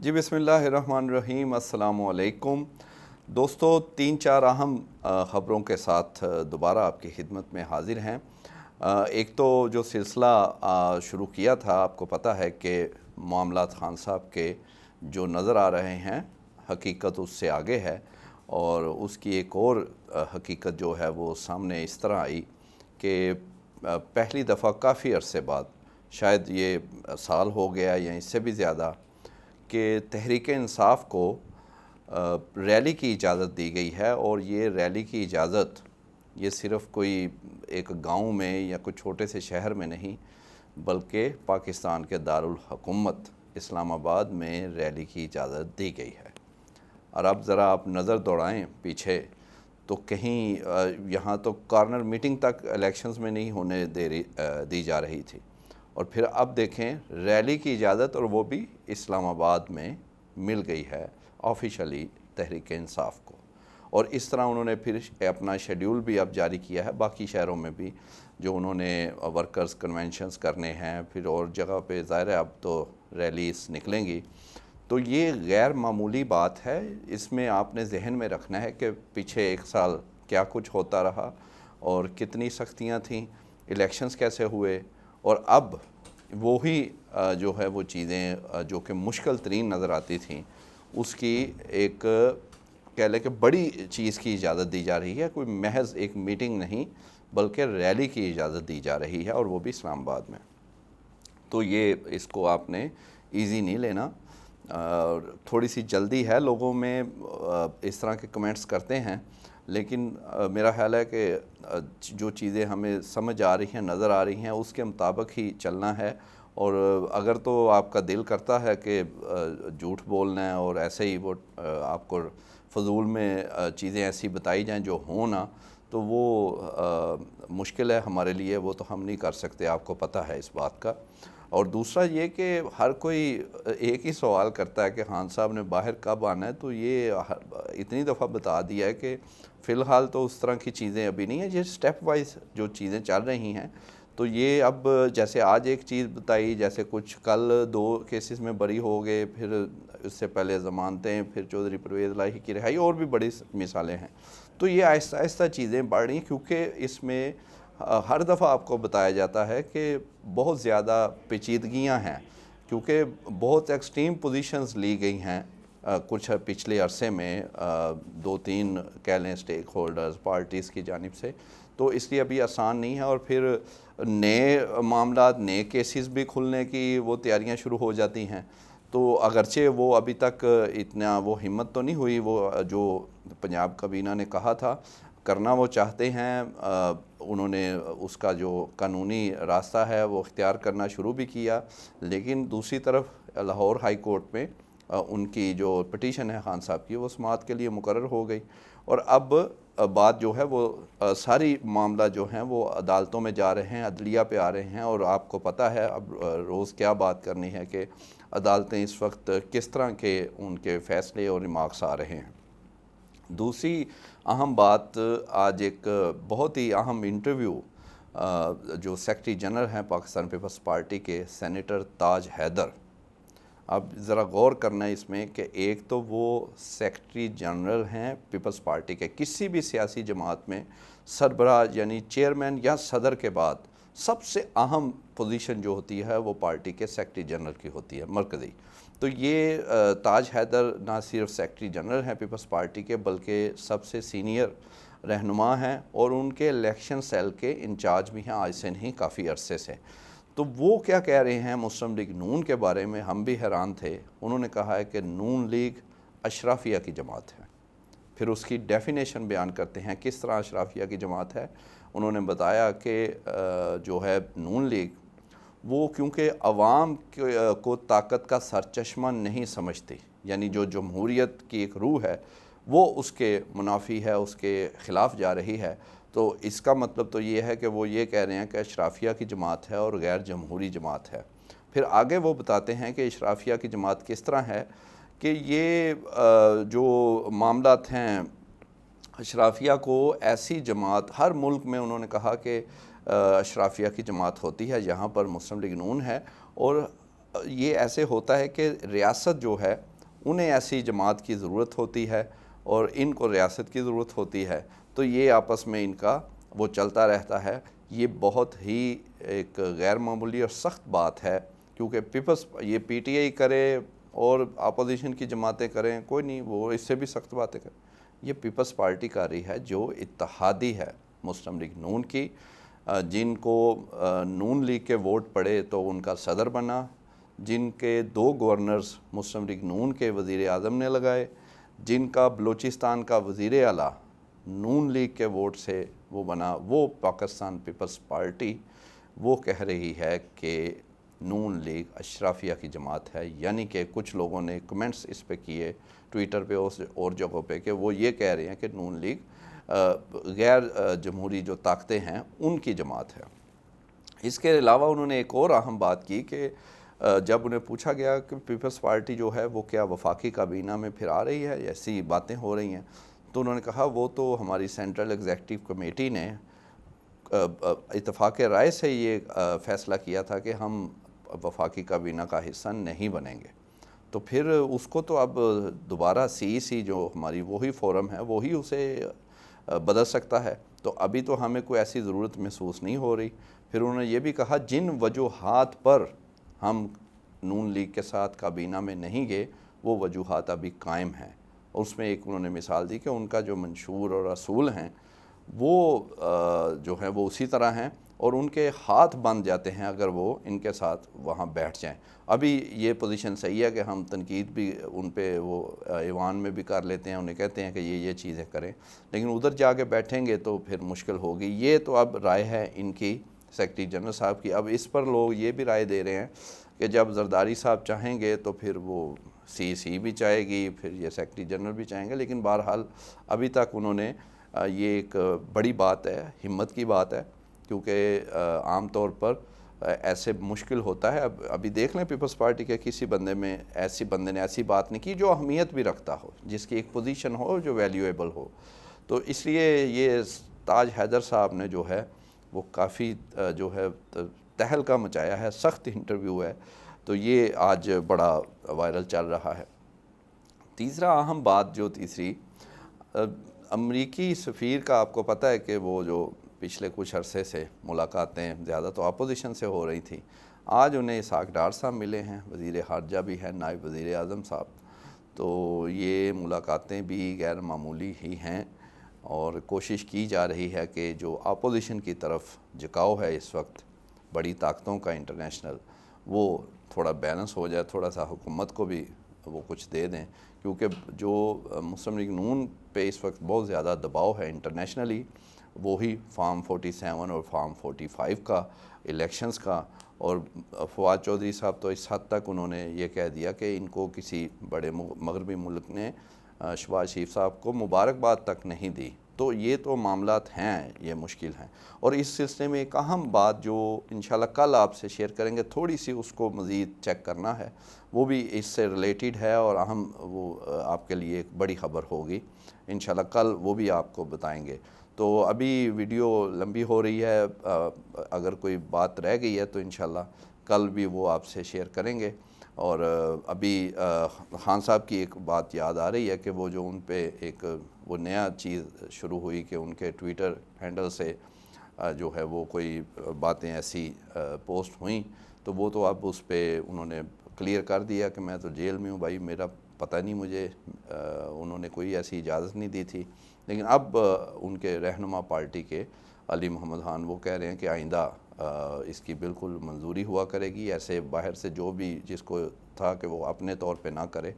جی बिस्मिल्लाहिर्रहमानिर्रहीम अस्सलाम वालेकुम दोस्तों, 3-4 अहम ख़बरों के साथ दोबारा आपकी खिदमत में हाज़िर हैं। एक तो जो सिलसिला शुरू किया था, आपको पता है कि मामलात खान साहब के जो नज़र आ रहे हैं, हकीकत उससे आगे है। और उसकी एक और हकीकत जो है वो सामने इस तरह आई कि पहली दफ़ा काफ़ी अरसे बाद, शायद ये साल हो गया या इससे भी ज़्यादा, कि तहरीक इंसाफ को रैली की इजाज़त दी गई है। और ये रैली की इजाज़त ये सिर्फ़ कोई एक गांव में या कोई छोटे से शहर में नहीं, बल्कि पाकिस्तान के दारुल हुकूमत इस्लामाबाद में रैली की इजाज़त दी गई है। और अब ज़रा आप नज़र दौड़ाएं पीछे, तो कहीं यहाँ तो कॉर्नर मीटिंग तक इलेक्शंस में नहीं होने दी जा रही थी, और फिर अब देखें रैली की इजाज़त, और वो भी इस्लामाबाद में मिल गई है ऑफिशियली तहरीक इंसाफ को। और इस तरह उन्होंने फिर अपना शेड्यूल भी अब जारी किया है बाकी शहरों में भी, जो उन्होंने वर्कर्स कन्वेंशंस करने हैं, फिर और जगह पे ज़ाहिर है अब तो रैलीज निकलेंगी। तो ये गैर मामूली बात है। इसमें आपने जहन में रखना है कि पीछे एक साल क्या कुछ होता रहा और कितनी सख्तियाँ थीं, इलेक्शंस कैसे हुए, और अब वही जो है वो चीज़ें जो कि मुश्किल तरीन नज़र आती थीं, उसकी एक कह लें कि बड़ी चीज़ की इजाज़त दी जा रही है। कोई महज एक मीटिंग नहीं, बल्कि रैली की इजाज़त दी जा रही है, और वो भी इस्लामाबाद में। तो ये इसको आपने ईज़ी नहीं लेना। थोड़ी सी जल्दी है लोगों में, इस तरह के कमेंट्स करते हैं, लेकिन मेरा ख्याल है कि जो चीज़ें हमें समझ आ रही हैं, नज़र आ रही हैं, उसके मुताबिक ही चलना है। और अगर तो आपका दिल करता है कि झूठ बोलना है और ऐसे ही वो आपको फजूल में चीज़ें ऐसी बताई जाएं जो हों ना, तो वो मुश्किल है हमारे लिए, वो तो हम नहीं कर सकते, आपको पता है इस बात का। और दूसरा ये कि हर कोई एक ही सवाल करता है कि खान साहब ने बाहर कब आना है। तो ये इतनी दफ़ा बता दिया है कि फ़िलहाल तो उस तरह की चीज़ें अभी नहीं है, ये स्टेप वाइज जो चीज़ें चल रही हैं। तो ये अब जैसे आज एक चीज़ बताई, जैसे कुछ कल 2 केसेस में बरी हो गए, फिर इससे पहले ज़मानतें, फिर चौधरी परवेज़ इलाही की रिहाई, और भी बड़ी मिसालें हैं। तो ये आहिस्ता आहिस्ता चीज़ें बढ़ रही, क्योंकि इसमें हर दफ़ा आपको बताया जाता है कि बहुत ज़्यादा पेचीदगियाँ हैं, क्योंकि बहुत एक्सट्रीम पोजीशंस ली गई हैं कुछ पिछले अरसे में 2-3 कह लें स्टेक होल्डर्स पार्टीज़ की जानिब से। तो इसलिए अभी आसान नहीं है, और फिर नए मामलात, नए केसेस भी खुलने की वो तैयारियां शुरू हो जाती हैं। तो अगरचे वो अभी तक इतना वो हिम्मत तो नहीं हुई, वो जो पंजाब काबीना ने कहा था करना वो चाहते हैं, उन्होंने उसका जो कानूनी रास्ता है वो इख्तियार करना शुरू भी किया। लेकिन दूसरी तरफ लाहौर हाई कोर्ट में उनकी जो पिटीशन है खान साहब की, वो समाअत के लिए मुकर्रर हो गई। और अब बात जो है वो सारी मामला जो हैं वो अदालतों में जा रहे हैं, अदलिया पे आ रहे हैं। और आपको पता है अब रोज़ क्या बात करनी है कि अदालतें इस वक्त किस तरह के उनके फ़ैसले और रिमार्क्स आ रहे हैं। दूसरी अहम बात, आज एक बहुत ही अहम इंटरव्यू जो सेक्रेटरी जनरल हैं पाकिस्तान पीपल्स पार्टी के, सेनेटर ताज हैदर। अब ज़रा गौर करना है इसमें कि एक तो वो सेक्रेटरी जनरल हैं पीपल्स पार्टी के, किसी भी सियासी जमात में सरबराह यानी चेयरमैन या सदर के बाद सबसे अहम पोजीशन जो होती है वो पार्टी के सेक्रेटरी जनरल की होती है, मरकज़ी। तो ये ताज हैदर ना सिर्फ सेक्रेटरी जनरल हैं पीपल्स पार्टी के, बल्कि सबसे सीनियर रहनुमा हैं, और उनके इलेक्शन सेल के इंचार्ज भी हैं आज से नहीं, काफ़ी अरसे से। तो वो क्या कह रहे हैं मुस्लिम लीग नून के बारे में, हम भी हैरान थे। उन्होंने कहा है कि नून लीग अशराफिया की जमात है। फिर उसकी डेफिनेशन बयान करते हैं किस तरह अशराफिया की जमात है। उन्होंने बताया कि जो है नून लीग वो क्योंकि अवाम को ताकत का सरचश्मा नहीं समझती, यानी जो जमहूरियत की एक रूह है वो उसके मुनाफी है, उसके ख़िलाफ़ जा रही है। तो इसका मतलब तो ये है कि वो ये कह रहे हैं कि अशराफिया की जमात है और गैर जमहूरी जमात है। फिर आगे वो बताते हैं कि अशराफिया की जमात किस तरह है कि ये जो मामलात हैं अशराफिया को ऐसी जमात हर मुल्क में, उन्होंने कहा कि अशराफिया की जमात होती है, यहाँ पर मुस्लिम लीग नून है। और ये ऐसे होता है कि रियासत जो है انہیں ایسی جماعت کی ضرورت ہوتی ہے اور ان کو ریاست کی ضرورت ہوتی ہے، تو یہ آپس میں ان کا وہ چلتا رہتا ہے۔ یہ بہت ہی ایک غیر معمولی اور سخت بات ہے، کیونکہ پیپلز یہ پی ٹی آئی کرے اور اپوزیشن کی جماعتیں کریں، کوئی نہیں، وہ اس سے بھی سخت باتیں کریں۔ یہ پیپلز پارٹی کر رہی ہے جو اتحادی ہے مسلم لیگ نون کی، جن کو نون لیگ کے ووٹ پڑے تو ان کا صدر بنا، جن کے 2 گورنرز مسلم لیگ نون کے وزیر اعظم نے لگائے، جن کا بلوچستان کا وزیر اعلیٰ نون لیگ کے ووٹ سے وہ بنا، وہ پاکستان پیپلز پارٹی وہ کہہ رہی ہے کہ نون لیگ اشرافیہ کی جماعت ہے۔ یعنی کہ کچھ لوگوں نے کمنٹس اس پہ کیے ٹویٹر پہ اور جگہوں پہ کہ وہ یہ کہہ رہے ہیں کہ نون لیگ غیر جمہوری جو طاقتیں ہیں ان کی جماعت ہے۔ اس کے علاوہ انہوں نے ایک اور اہم بات کی کہ جب انہیں پوچھا گیا کہ پیپلز پارٹی جو ہے وہ کیا وفاقی کابینہ میں پھر آ رہی ہے، ایسی باتیں ہو رہی ہیں، تو انہوں نے کہا وہ تو ہماری سینٹرل ایگزیکٹو کمیٹی نے اتفاق رائے سے یہ فیصلہ کیا تھا کہ ہم وفاقی کابینہ کا حصہ نہیں بنیں گے، تو پھر اس کو تو اب دوبارہ سی جو ہماری وہی فورم ہے وہی اسے بدل سکتا ہے، تو ابھی تو ہمیں کوئی ایسی ضرورت محسوس نہیں ہو رہی۔ پھر انہوں نے یہ بھی کہا جن وجوہات پر ہم نون لیگ کے ساتھ کابینہ میں نہیں گئے وہ وجوہات ابھی قائم ہیں، اور اس میں ایک انہوں نے مثال دی کہ ان کا جو منشور اور اصول ہیں وہ جو ہیں وہ اسی طرح ہیں، اور ان کے ہاتھ بند جاتے ہیں اگر وہ ان کے ساتھ وہاں بیٹھ جائیں۔ ابھی یہ پوزیشن صحیح ہے کہ ہم تنقید بھی ان پہ وہ ایوان میں بھی کر لیتے ہیں، انہیں کہتے ہیں کہ یہ چیزیں کریں، لیکن ادھر جا کے بیٹھیں گے تو پھر مشکل ہوگی۔ یہ تو اب رائے ہے ان کی سیکرٹری جنرل صاحب کی۔ اب اس پر لوگ یہ بھی رائے دے رہے ہیں کہ جب زرداری صاحب چاہیں گے تو پھر وہ سی بھی چاہے گی، پھر یہ سیکرٹری جنرل بھی چاہیں گے، لیکن بہرحال ابھی تک انہوں نے یہ ایک بڑی بات ہے، ہمت کی بات ہے، کیونکہ عام طور پر ایسے مشکل ہوتا ہے۔ ابھی دیکھ لیں پیپلز پارٹی کے کسی بندے نے ایسی بات نہیں کی جو اہمیت بھی رکھتا ہو، جس کی ایک پوزیشن ہو جو ویلیویبل ہو، تو اس لیے یہ تاج حیدر صاحب نے جو ہے وہ کافی جو ہے تہلکہ مچایا ہے، سخت انٹرویو ہے، تو یہ آج بڑا وائرل چل رہا ہے۔ تیسرا اہم بات جو تیسری امریکی سفیر کا آپ کو پتہ ہے کہ وہ جو پچھلے کچھ عرصے سے ملاقاتیں زیادہ تو اپوزیشن سے ہو رہی تھیں، آج انہیں اسحاق ڈار صاحب ملے ہیں، وزیر خارجہ بھی ہیں، نائب وزیر اعظم صاحب، تو یہ ملاقاتیں بھی غیر معمولی ہی ہیں، اور کوشش کی جا رہی ہے کہ جو اپوزیشن کی طرف جھکاؤ ہے اس وقت بڑی طاقتوں کا انٹرنیشنل، وہ تھوڑا بیلنس ہو جائے، تھوڑا سا حکومت کو بھی وہ کچھ دے دیں، کیونکہ جو مسلم لیگ نون پہ اس وقت بہت زیادہ دباؤ ہے انٹرنیشنلی، وہی فارم 47 اور فارم 45 کا، الیکشنز کا، اور فواد چودھری صاحب تو اس حد تک انہوں نے یہ کہہ دیا کہ ان کو کسی بڑے مغربی ملک نے شہباز شریف صاحب کو مبارکباد تک نہیں دی، تو یہ تو معاملات ہیں، یہ مشکل ہیں۔ اور اس سلسلے میں ایک اہم بات جو انشاءاللہ کل آپ سے شیئر کریں گے، تھوڑی سی اس کو مزید چیک کرنا ہے، وہ بھی اس سے ریلیٹڈ ہے اور اہم، وہ آپ کے لیے ایک بڑی خبر ہوگی، انشاءاللہ کل وہ بھی آپ کو بتائیں گے۔ تو ابھی ویڈیو لمبی ہو رہی ہے، اگر کوئی بات رہ گئی ہے تو انشاءاللہ کل بھی وہ آپ سے شیئر کریں گے۔ اور ابھی خان صاحب کی ایک بات یاد آ رہی ہے کہ وہ جو ان پہ ایک وہ نیا چیز شروع ہوئی کہ ان کے ٹویٹر ہینڈل سے جو ہے وہ کوئی باتیں ایسی پوسٹ ہوئیں، تو وہ تو اب اس پہ انہوں نے کلیئر کر دیا کہ میں تو جیل میں ہوں بھائی، میرا پتہ نہیں، مجھے انہوں نے کوئی ایسی اجازت نہیں دی تھی، لیکن اب ان کے رہنما پارٹی کے علی محمد خان وہ کہہ رہے ہیں کہ آئندہ اس کی بالکل منظوری ہوا کرے گی، ایسے باہر سے جو بھی جس کو تھا کہ وہ اپنے طور پہ نہ کرے۔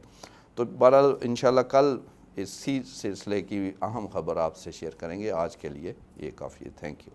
تو بہرحال انشاءاللہ کل اسی سلسلے کی اہم خبر آپ سے شیئر کریں گے۔ آج کے لیے یہ کافی ہے، تھینک یو۔